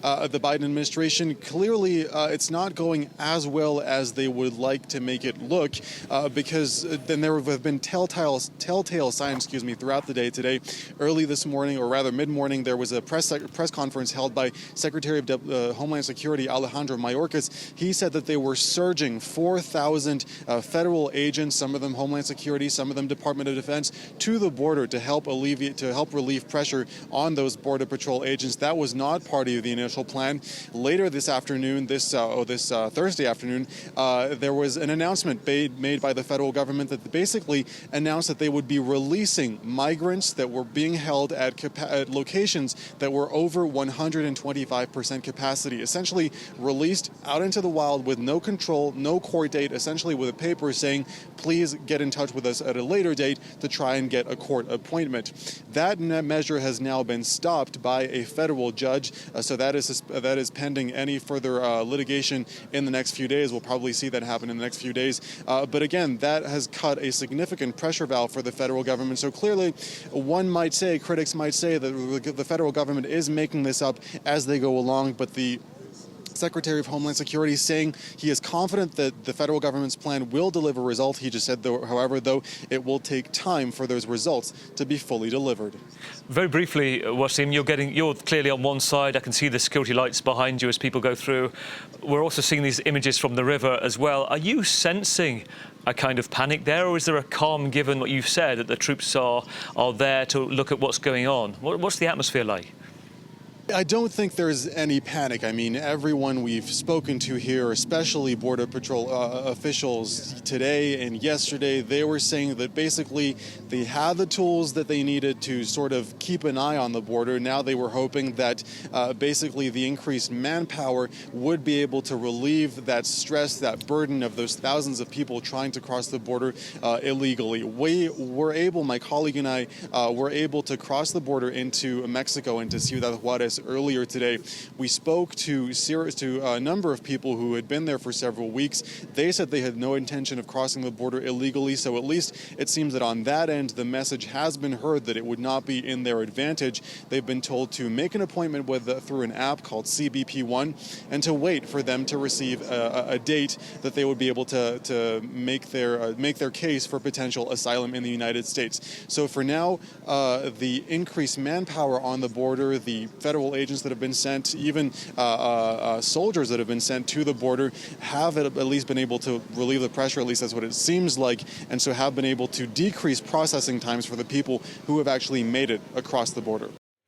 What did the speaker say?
the Biden administration. Clearly, it's not going as well as they would like to make it look, because then there have been telltale signs, throughout the day today. Early this morning, or rather mid-morning, there was a press conference held by Secretary of Homeland Security Alejandro Mayorkas. He said that they were surging 4,000 federal agents, some of them Homeland Security, some of them Department of Defense, to the border to help relieve pressure on those Border Patrol agents. That was not part of the initial plan. Later this afternoon, this Thursday afternoon, there was an announcement made by the federal government that basically announced that they would be releasing migrants that were being held at locations that were over 125% capacity, essentially released out into the wild with no control, no court date, essentially with a paper saying, please get in touch with us at a later date to try and get a court appointment. That measure has now been stopped by a federal judge, so that is pending any further litigation in the next few days. We'll probably see that happen in the next few days. But again, that has cut a significant pressure valve for the federal government. So clearly, critics might say that the federal government is making this up as they go along, but the Secretary of Homeland Security is saying he is confident that the federal government's plan will deliver results. He just said, however, it will take time for those results to be fully delivered. Very briefly, Wassim, you're clearly on one side. I can see the security lights behind you as people go through. We're also seeing these images from the river as well. Are you sensing a kind of panic there, or is there a calm given what you've said, that the troops are there to look at what's going on? What's the atmosphere like? I don't think there's any panic. I mean, everyone we've spoken to here, especially Border Patrol officials today and yesterday, they were saying that basically they had the tools that they needed to sort of keep an eye on the border. Now they were hoping that basically the increased manpower would be able to relieve that stress, that burden of those thousands of people trying to cross the border illegally. My colleague and I were able to cross the border into Mexico, into Ciudad Juarez, earlier today. We spoke to a number of people who had been there for several weeks. They said they had no intention of crossing the border illegally, so at least it seems that on that end the message has been heard that it would not be in their advantage. They've been told to make an appointment through an app called CBP One and to wait for them to receive a date that they would be able to make their case for potential asylum in the United States. So for now, the increased manpower on the border, the federal agents that have been sent, even soldiers that have been sent to the border, have at least been able to relieve the pressure, at least that's what it seems like, and so have been able to decrease processing times for the people who have actually made it across the border.